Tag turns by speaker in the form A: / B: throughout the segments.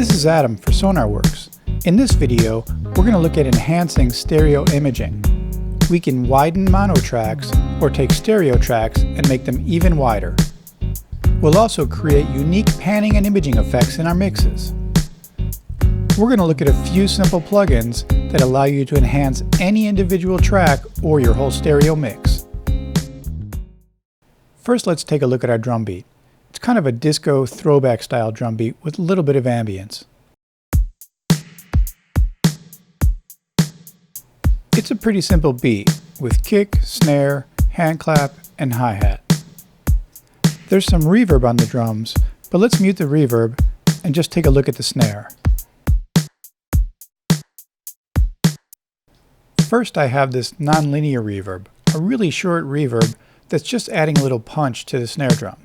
A: This is Adam for Sonarworks. In this video, we're going to look at enhancing stereo imaging. We can widen mono tracks or take stereo tracks and make them even wider. We'll also create unique panning and imaging effects in our mixes. We're going to look at a few simple plugins that allow you to enhance any individual track or your whole stereo mix. First, let's take a look at our drum beat. It's kind of a disco throwback style drum beat with a little bit of ambience. It's a pretty simple beat with kick, snare, hand clap, and hi-hat. There's some reverb on the drums, but let's mute the reverb and just take a look at the snare. First, I have this non-linear reverb, a really short reverb that's just adding a little punch to the snare drum.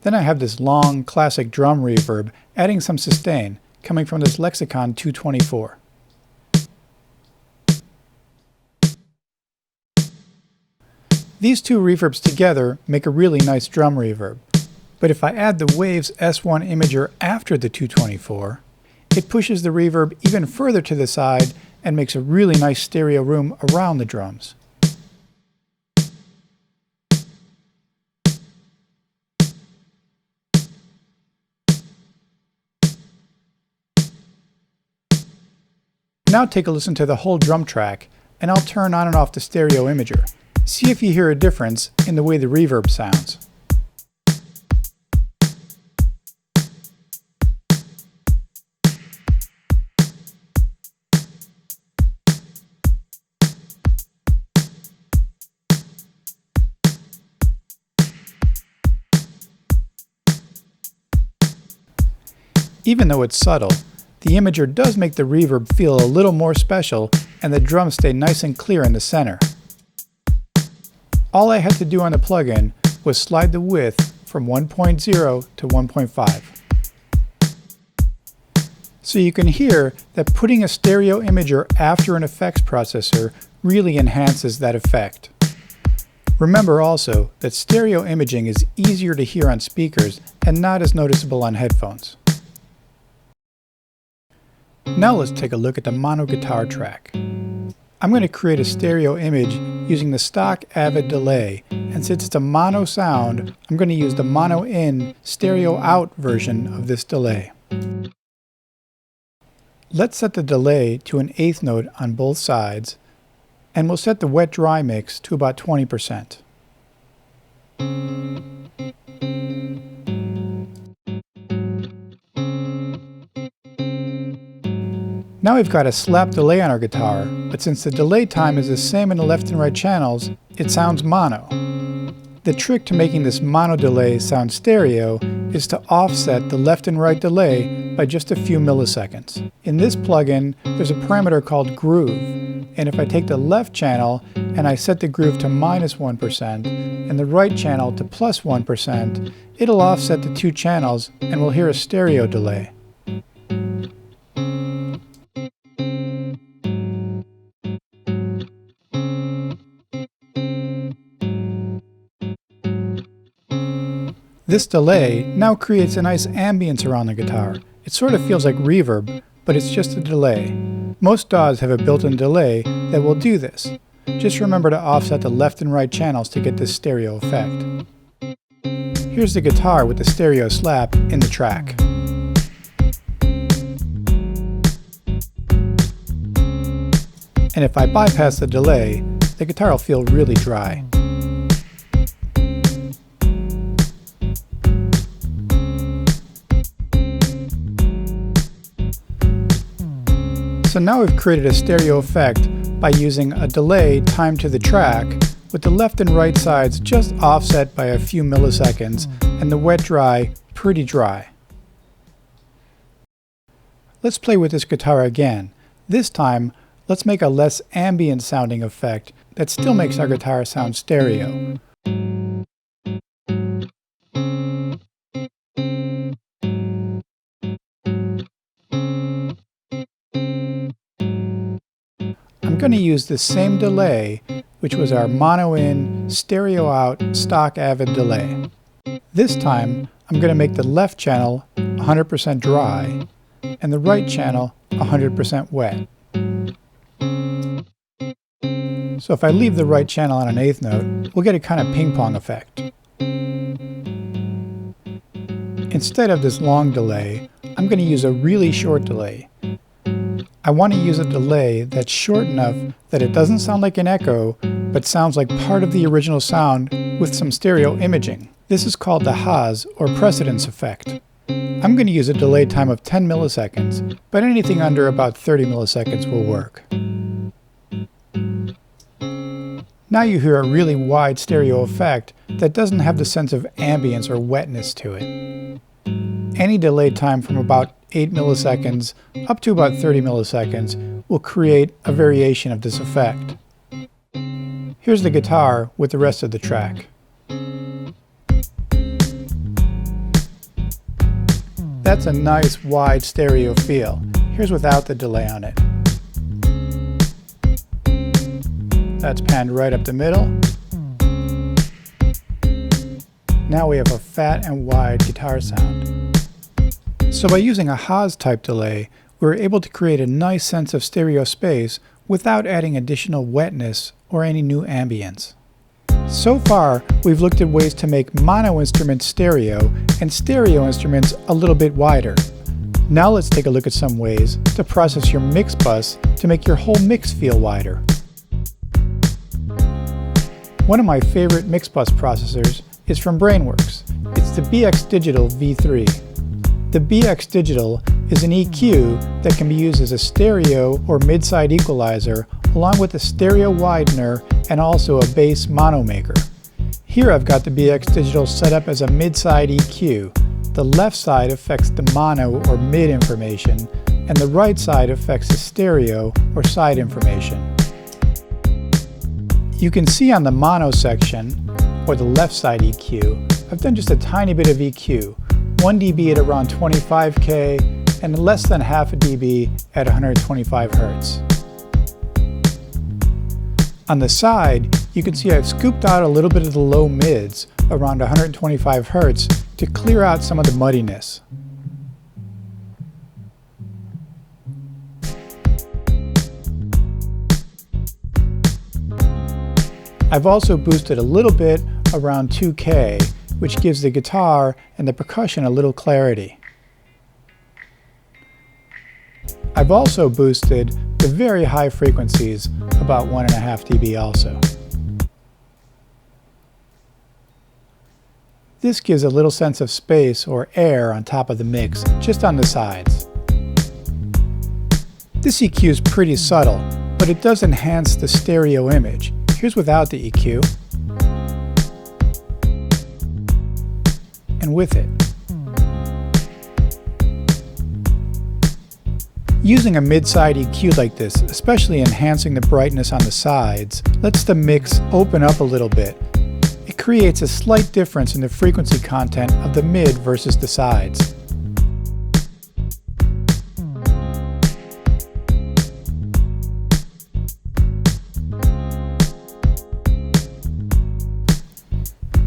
A: Then I have this long, classic drum reverb adding some sustain, coming from this Lexicon 224. These two reverbs together make a really nice drum reverb, but if I add the Waves S1 imager after the 224, it pushes the reverb even further to the side and makes a really nice stereo room around the drums. Now take a listen to the whole drum track, and I'll turn on and off the stereo imager. See if you hear a difference in the way the reverb sounds. Even though it's subtle, the imager does make the reverb feel a little more special and the drums stay nice and clear in the center. All I had to do on the plugin was slide the width from 1.0 to 1.5. So you can hear that putting a stereo imager after an effects processor really enhances that effect. Remember also that stereo imaging is easier to hear on speakers and not as noticeable on headphones. Now let's take a look at the mono guitar track. I'm going to create a stereo image using the stock Haas Delay, and since it's a mono sound, I'm going to use the mono in, stereo out version of this delay. Let's set the delay to an eighth note on both sides, and we'll set the wet-dry mix to about 20%. Now we've got a slap delay on our guitar, but since the delay time is the same in the left and right channels, it sounds mono. The trick to making this mono delay sound stereo is to offset the left and right delay by just a few milliseconds. In this plugin, there's a parameter called groove, and if I take the left channel and I set the groove to -1% and the right channel to +1%, it'll offset the two channels and we'll hear a stereo delay. This delay now creates a nice ambience around the guitar. It sort of feels like reverb, but it's just a delay. Most DAWs have a built-in delay that will do this. Just remember to offset the left and right channels to get this stereo effect. Here's the guitar with the stereo slap in the track. And if I bypass the delay, the guitar will feel really dry. So now we've created a stereo effect by using a delay timed to the track with the left and right sides just offset by a few milliseconds and the wet-dry pretty dry. Let's play with this guitar again. This time, let's make a less ambient sounding effect that still makes our guitar sound stereo. going to use the same delay, which was our mono in, stereo out, stock Avid delay. This time, I'm going to make the left channel 100% dry and the right channel 100% wet. So if I leave the right channel on an eighth note, we'll get a kind of ping-pong effect. Instead of this long delay, I'm going to use a really short delay. I want to use a delay that's short enough that it doesn't sound like an echo, but sounds like part of the original sound with some stereo imaging. This is called the Haas, or precedence effect. I'm going to use a delay time of 10 milliseconds, but anything under about 30 milliseconds will work. Now you hear a really wide stereo effect that doesn't have the sense of ambience or wetness to it. Any delay time from about 8 milliseconds up to about 30 milliseconds will create a variation of this effect. Here's the guitar with the rest of the track. That's a nice wide stereo feel. Here's without the delay on it. That's panned right up the middle. Now we have a fat and wide guitar sound. So by using a Haas type delay, we were able to create a nice sense of stereo space without adding additional wetness or any new ambience. So far, we've looked at ways to make mono instruments stereo and stereo instruments a little bit wider. Now let's take a look at some ways to process your mix bus to make your whole mix feel wider. One of my favorite mix bus processors is from Brainworks. It's the BX Digital V3. The BX Digital is an EQ that can be used as a stereo or mid-side equalizer along with a stereo widener and also a bass mono maker. Here I've got the BX Digital set up as a mid-side EQ. The left side affects the mono or mid information and the right side affects the stereo or side information. You can see on the mono section, or the left side EQ, I've done just a tiny bit of EQ, 1 dB at around 25K and less than half a dB at 125 Hz. On the side, you can see I've scooped out a little bit of the low mids around 125 Hz to clear out some of the muddiness. I've also boosted a little bit around 2K, which gives the guitar and the percussion a little clarity. I've also boosted the very high frequencies, about 1.5 dB also. This gives a little sense of space or air on top of the mix, just on the sides. This EQ is pretty subtle, but it does enhance the stereo image. Here's without the EQ, and with it. Using a mid-side EQ like this, especially enhancing the brightness on the sides, lets the mix open up a little bit. It creates a slight difference in the frequency content of the mid versus the sides.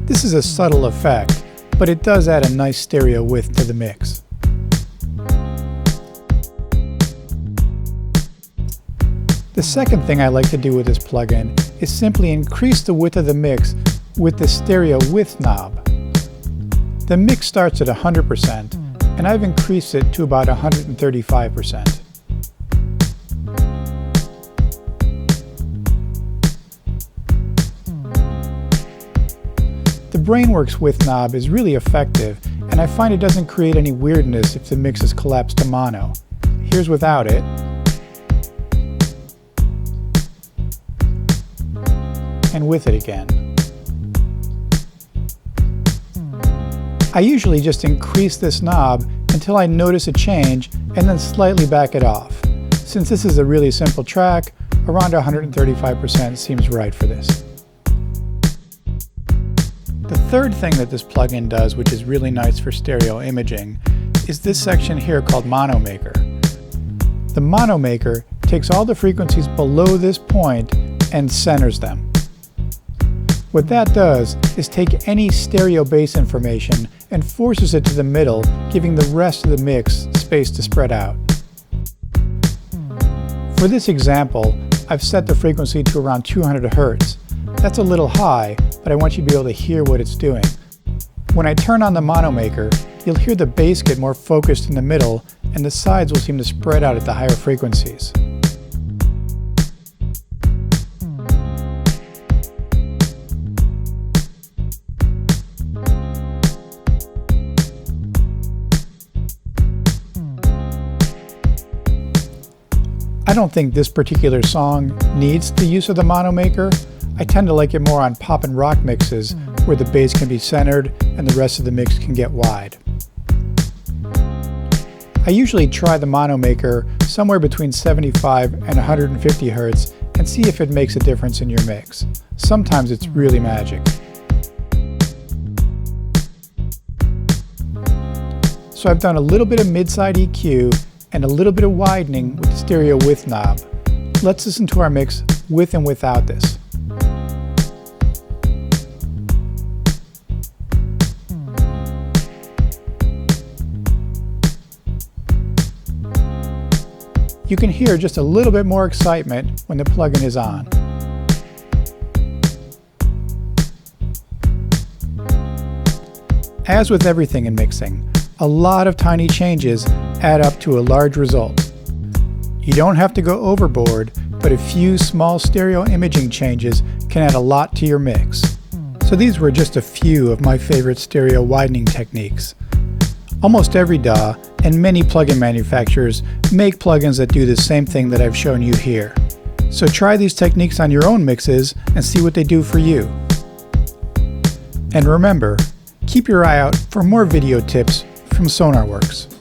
A: This is a subtle effect, but it does add a nice stereo width to the mix. The second thing I like to do with this plugin is simply increase the width of the mix with the stereo width knob. The mix starts at 100%, and I've increased it to about 135%. The Brainworks width knob is really effective, and I find it doesn't create any weirdness if the mix is collapsed to mono. Here's without it. And with it again. I usually just increase this knob until I notice a change and then slightly back it off. Since this is a really simple track, around 135% seems right for this. The third thing that this plugin does, which is really nice for stereo imaging, is this section here called Mono Maker. The Mono Maker takes all the frequencies below this point and centers them. What that does is take any stereo bass information and forces it to the middle, giving the rest of the mix space to spread out. For this example, I've set the frequency to around 200 Hz. That's a little high, but I want you to be able to hear what it's doing. When I turn on the mono maker, you'll hear the bass get more focused in the middle, and the sides will seem to spread out at the higher frequencies. I don't think this particular song needs the use of the mono maker. I tend to like it more on pop and rock mixes where the bass can be centered and the rest of the mix can get wide. I usually try the mono maker somewhere between 75 and 150 Hz and see if it makes a difference in your mix. Sometimes it's really magic. So I've done a little bit of mid-side EQ and a little bit of widening with the stereo width knob. Let's listen to our mix with and without this. You can hear just a little bit more excitement when the plugin is on. As with everything in mixing, a lot of tiny changes add up to a large result. You don't have to go overboard, but a few small stereo imaging changes can add a lot to your mix. So these were just a few of my favorite stereo widening techniques. Almost every DAW and many plugin manufacturers make plugins that do the same thing that I've shown you here. So try these techniques on your own mixes and see what they do for you. And remember, keep your eye out for more video tips from Sonarworks.